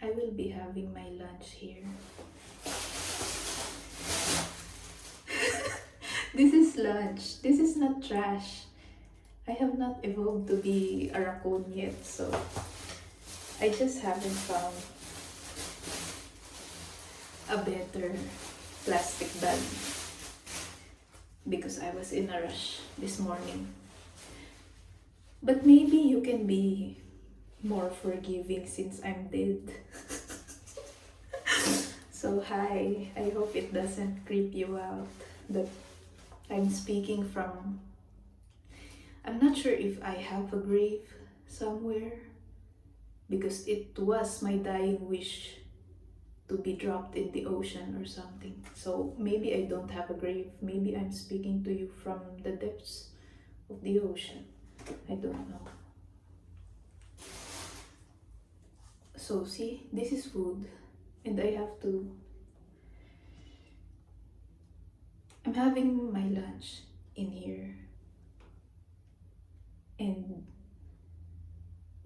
I will be having my lunch here. This is lunch. This is not trash. I have not evolved to be a raccoon yet, so I just haven't found a better plastic bag because I was in a rush this morning. But maybe you can be more forgiving since I'm dead. So hi, I hope it doesn't creep you out that I'm speaking from... I'm not sure if I have a grave somewhere because it was my dying wish to be dropped in the ocean or something. So maybe I don't have a grave. Maybe I'm speaking to you from the depths of the ocean. I don't know. So see, this is food and I have to... I'm having my lunch in here, and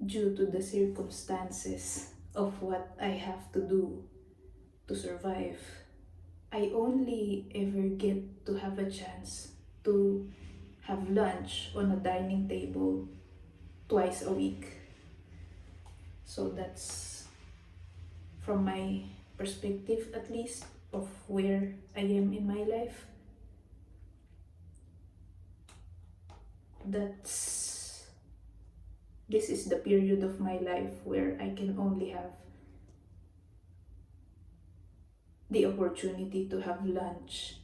due to the circumstances of what I have to do to survive, I only ever get to have a chance to have lunch on a dining table twice a week. So that's, from my perspective at least, of where I am in my life. This is the period of my life where I can only have the opportunity to have lunch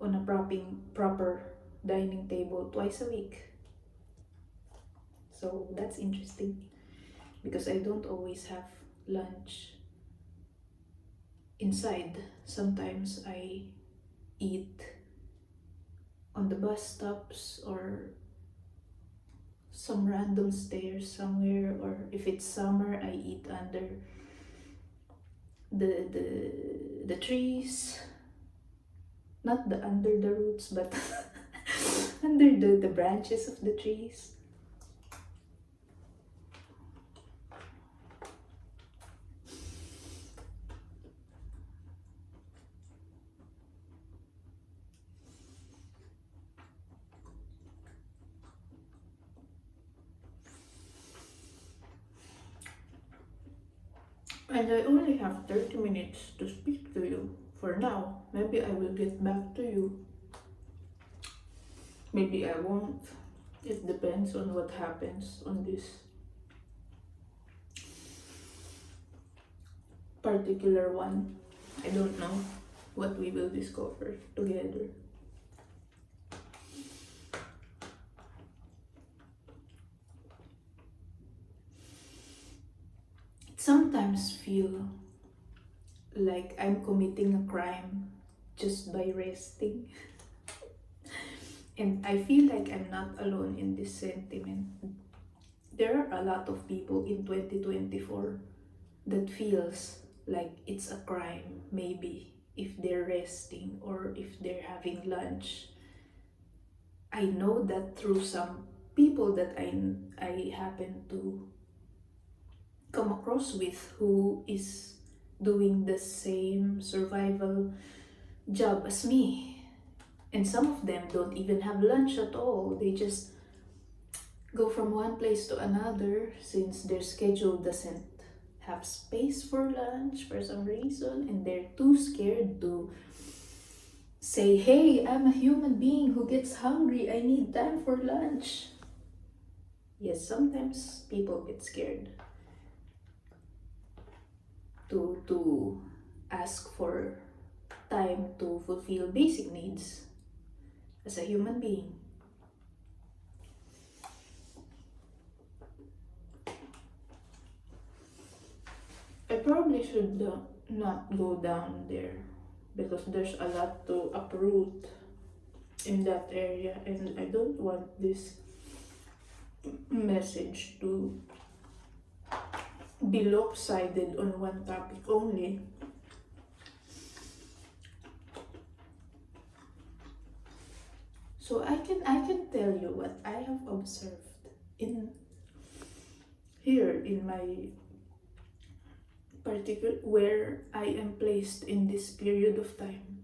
on a proper dining table twice a week. So that's interesting because I don't always have lunch inside. Sometimes I eat on the bus stops or some random stairs somewhere, or if it's summer, I eat under the trees, not under the roots, but under the branches of the trees. And I only have 30 minutes to speak to you for now. Maybe I will get back to you. Maybe I won't. It depends on what happens on this particular one. I don't know what we will discover together. Sometimes feel like I'm committing a crime just by resting. And I feel like I'm not alone in this sentiment. There are a lot of people in 2024 that feels like it's a crime, maybe, if they're resting or if they're having lunch. I know that through some people that I happen to come across with who is doing the same survival job as me. And some of them don't even have lunch at all. They just go from one place to another since their schedule doesn't have space for lunch for some reason, and they're too scared to say, hey, I'm a human being who gets hungry. I need time for lunch. Yes, sometimes people get scared to ask for time to fulfill basic needs as a human being. I probably should not go down there because there's a lot to uproot in that area, and I don't want this message to be lopsided on one topic only. So I can tell you what I have observed in here in my particular where I am placed in this period of time.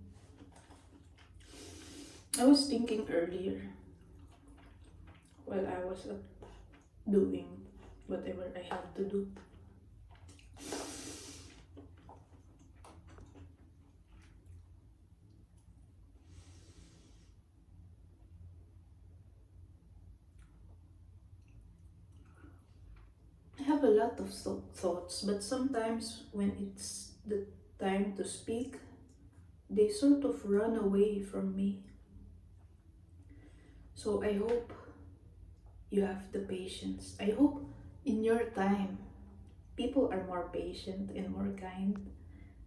I was thinking earlier while I was doing whatever I had to do. I have a lot of thoughts, but sometimes when it's the time to speak, they sort of run away from me. So I hope you have the patience. I hope in your time, people are more patient and more kind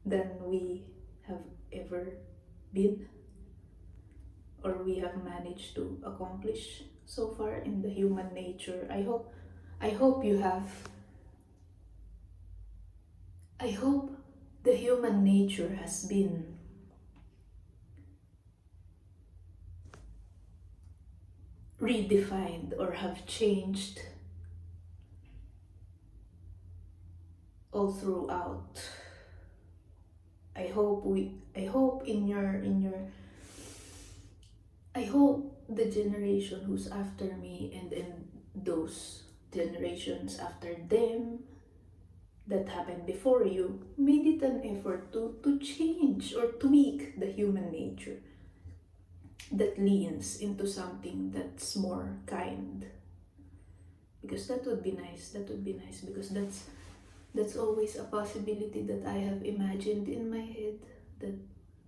than we have ever been or we have managed to accomplish so far in the human nature. I hope you have I hope the human nature has been redefined or have changed all throughout. I hope I hope the generation who's after me and those generations after them that happened before you made it an effort to change or tweak the human nature that leans into something that's more kind. Because that would be nice. That would be nice because that's always a possibility that I have imagined in my head, that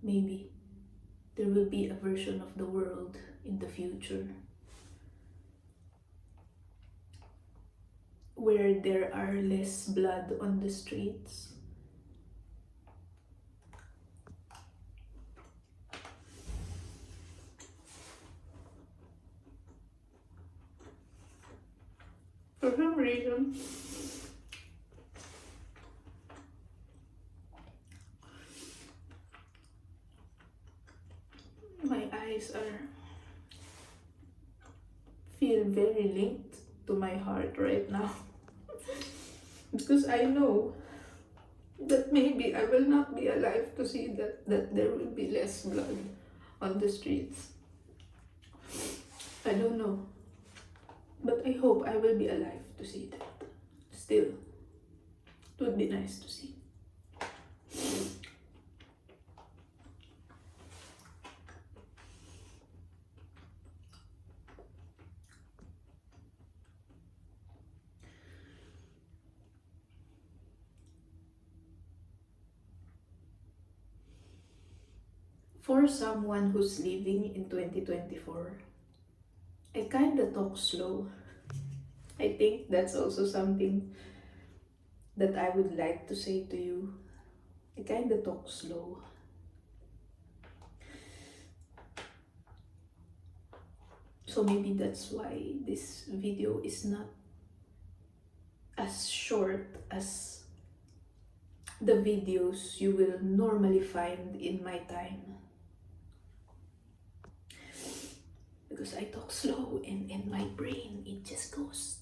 maybe there will be a version of the world in the future where there are less blood on the streets. For some reason, my eyes feel very linked to my heart right now. Because I know that maybe I will not be alive to see that there will be less blood on the streets. I don't know. But I hope I will be alive to see that. Still, it would be nice to see. For someone who's living in 2024, I kinda talk slow. I think that's also something that I would like to say to you. I kinda talk slow. So maybe that's why this video is not as short as the videos you will normally find in my time. Because I talk slow and my brain, it just goes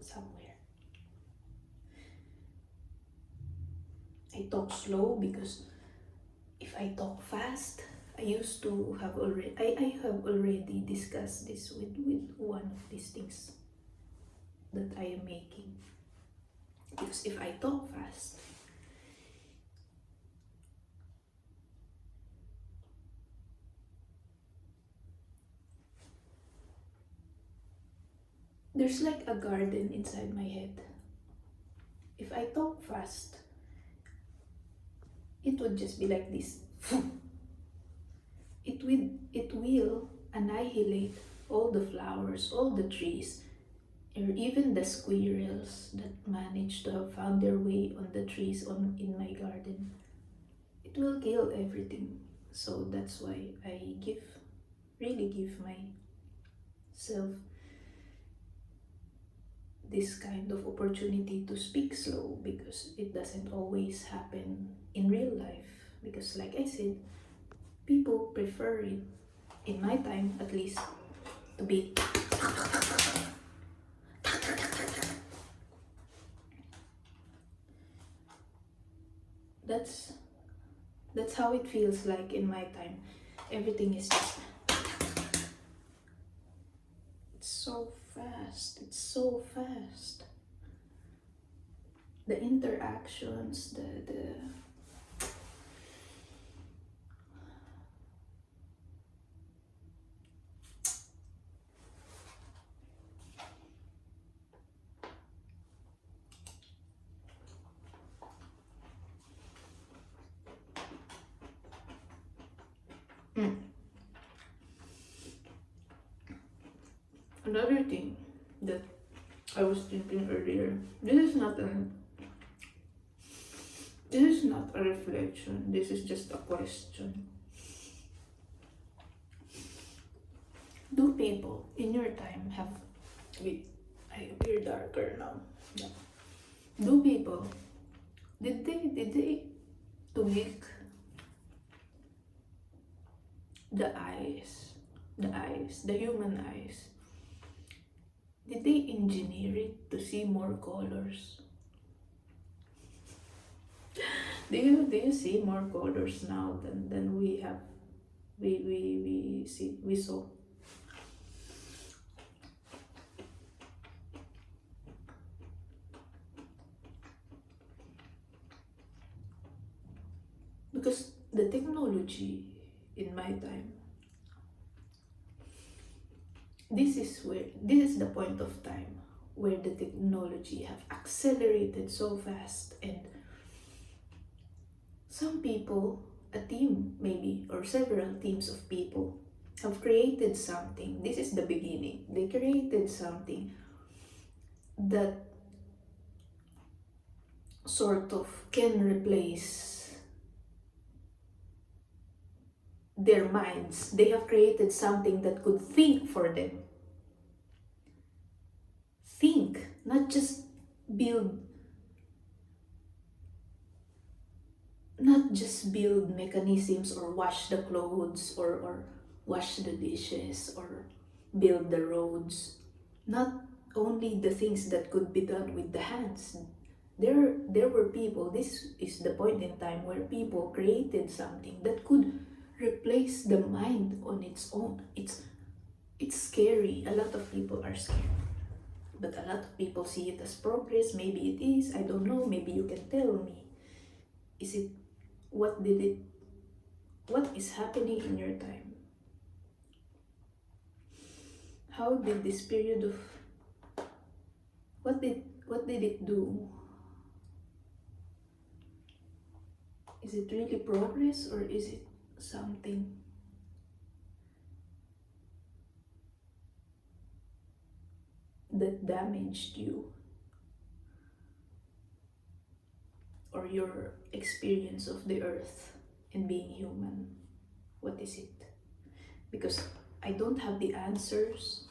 somewhere. I talk slow because if I talk fast, I have already discussed this with one of these things that I am making. Because if I talk fast, there's like a garden inside my head. If I talk fast, it would just be like this. It will annihilate all the flowers, all the trees, or even the squirrels that manage to have found their way on the trees in my garden. It will kill everything. So that's why I really give myself this kind of opportunity to speak slow, because it doesn't always happen in real life. Because like I said, people prefer it, in my time at least, to be That's that's how it feels like in my time. Everything is just, it's so fast. It's so fast. The interactions, the Mm. Another thing that I was thinking earlier, this is not a reflection, this is just a question. Do people in your time have, wait, I appear darker now. Yeah. Do people, did they tweak the eyes, the human eyes? Did they engineer it to see more colors? Do you see more colors now than we have, we saw? Because the technology in my time, this is the point of time where the technology have accelerated so fast, and some people, a team maybe, or several teams of people, have created something. This is the beginning. They created something that sort of can replace their minds. They have created something that could think for them. Think, not just build, not just build mechanisms or wash the clothes, or wash the dishes or build the roads. Not only the things that could be done with the hands. There were people, this is the point in time where people created something that could replace the mind on its own. It's scary. A lot of people are scared. But a lot of people see it as progress. Maybe it is. I don't know. Maybe you can tell me. Is it, what did it, what is happening in your time? How did this period of, what did it do? Is it really progress, or is it something that damaged you or your experience of the earth and being human? What is it? Because I don't have the answers.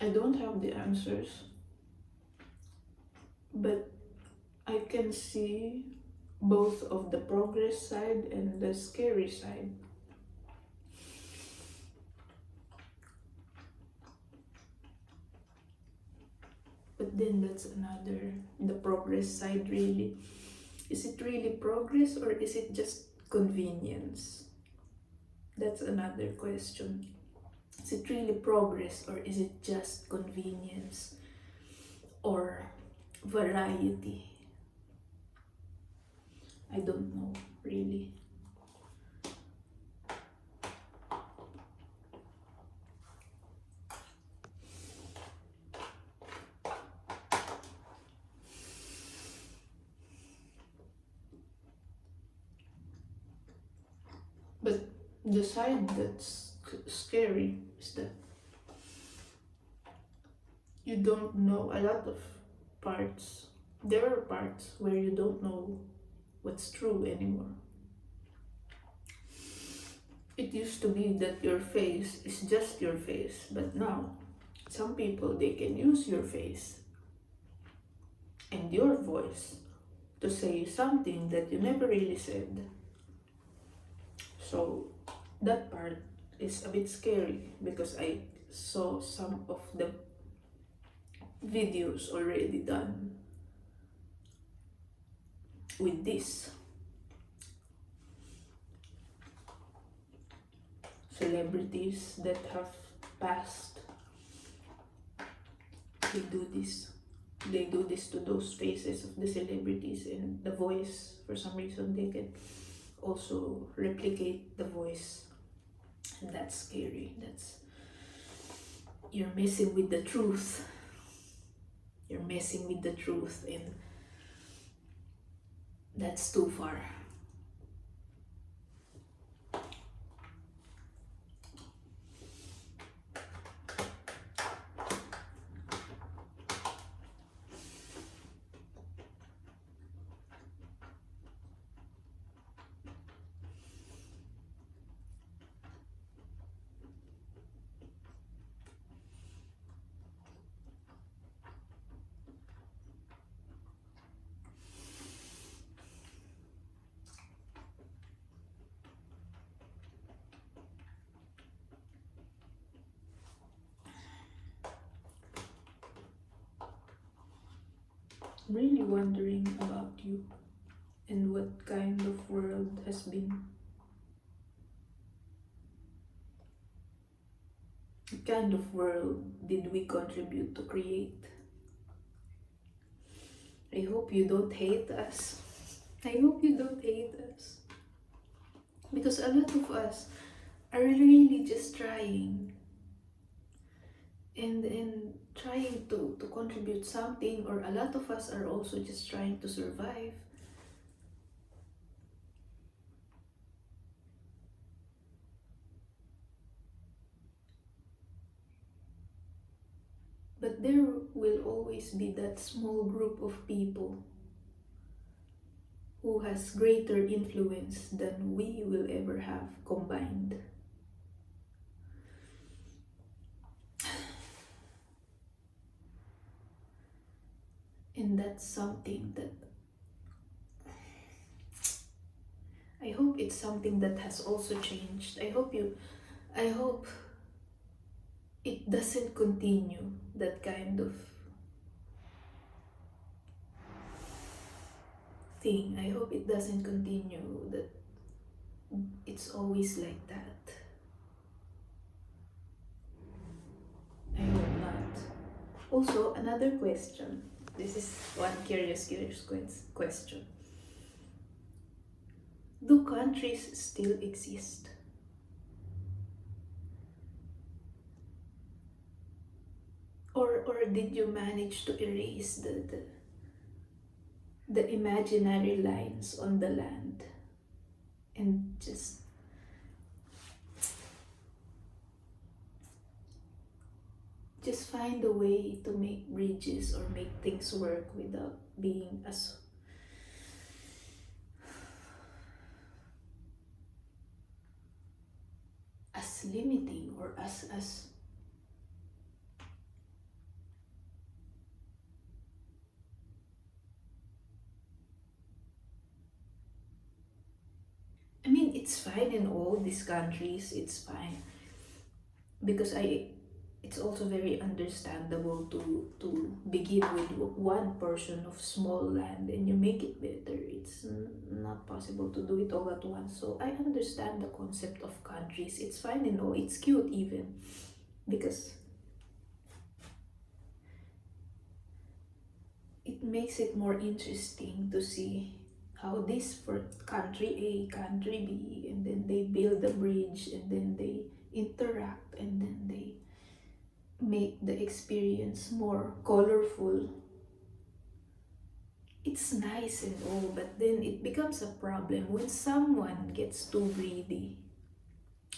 I don't have the answers, but I can see both of the progress side and the scary side. But then that's another, the progress side really. Is it really progress, or is it just convenience? That's another question. Is it really progress, or is it just convenience or variety? I don't know, really. But the side that's scary is that you don't know a lot of parts. There are parts where you don't know what's true anymore. It used to be that your face is just your face, but now Some people, they can use your face and your voice to say something that you never really said. So that part is a bit scary because I saw some of the videos already done with this. Celebrities that have passed, they do this. They do this to those faces of the celebrities, and the voice, for some reason, they can also replicate the voice. And that's scary. You're messing with the truth. You're messing with the truth, and that's too far. I'm really wondering about you and what kind of world has been. What kind of world did we contribute to create? I hope you don't hate us. I hope you don't hate us. Because a lot of us are really just trying and trying to contribute something, or a lot of us are also just trying to survive. But there will always be that small group of people who has greater influence than we will ever have combined. And that's something that I hope it's something that has also changed. I hope it doesn't continue that kind of thing. I hope it doesn't continue that it's always like that. I hope not. Also, another question. This is one curious question. Do countries still exist? Or did you manage to erase the imaginary lines on the land and just find a way to make bridges or make things work without being as limiting, or as I mean, it's fine in all these countries, it's fine. Because it's also very understandable to begin with one portion of small land and you make it better. It's not possible to do it all at once. So I understand the concept of countries. It's fine and all. It's cute even because it makes it more interesting to see how this for country A, country B, and then they build a bridge, and then they interact, and then they make the experience more colorful. It's nice and all, but then it becomes a problem when someone gets too greedy.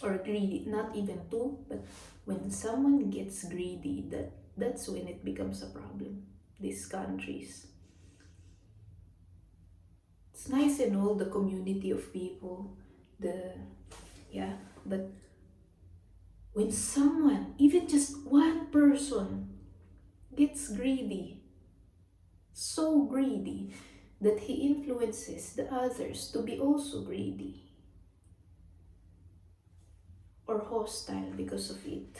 Or greedy, not even too, but when someone gets greedy, that's when it becomes a problem. These countries. It's nice and all, the community of people, the yeah, but When someone, even just one person, gets greedy, so greedy, that he influences the others to be also greedy or hostile because of it,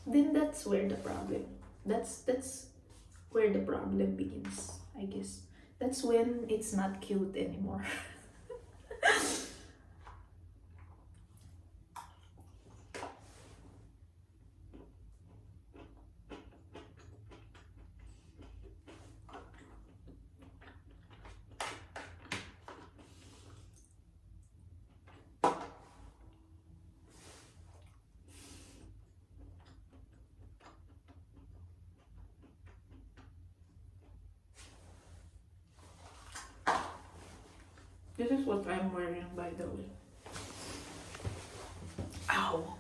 then that's where the problem, that's where the problem begins, I guess. That's when it's not cute anymore. This is what I'm wearing, by the way. Ow!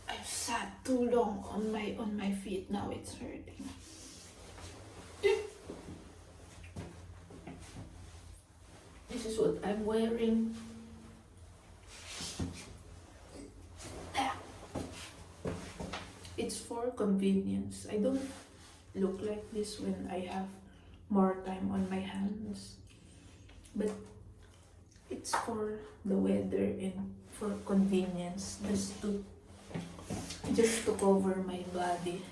I've sat too long on my feet. Now it's hurting. This is what I'm wearing. It's for convenience. I don't look like this when I have more time on my hands. But it's for the weather and for convenience, just to cover my body.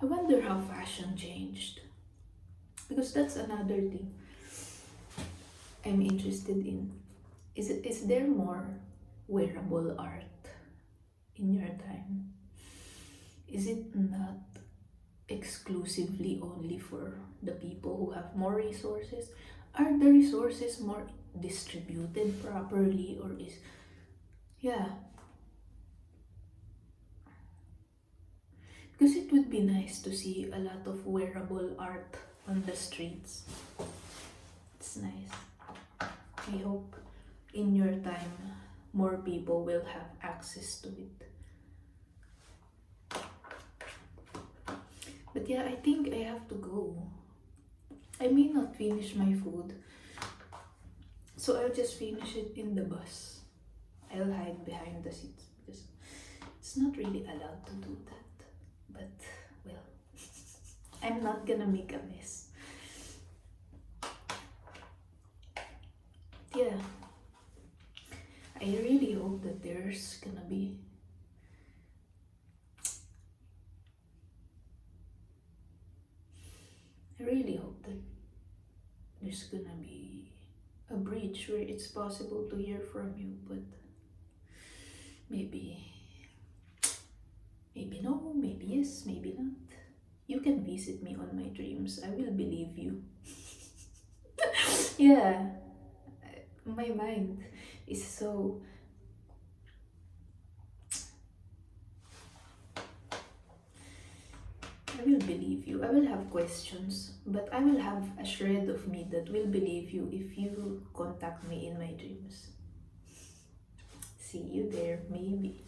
I wonder how fashion changed, because that's another thing I'm interested in. Is there more wearable art in your time? Is it not exclusively only for the people who have more resources? Are the resources more distributed properly, or is, yeah, because it would be nice to see a lot of wearable art on the streets. It's nice. I hope in your time more people will have access to it. But yeah, I think I have to go. I may not finish my food, so I'll just finish it in the bus. I'll hide behind the seats because it's not really allowed to do that. But, well, I'm not gonna make a mess. Yeah, I really hope that there's gonna be I really hope that there's gonna be a bridge where it's possible to hear from you, but maybe no, maybe yes, maybe not. You can visit me on my dreams. I will believe you. Yeah, my mind is so. I will believe you. I will have questions, but I will have a shred of me that will believe you if you contact me in my dreams. See you there, maybe.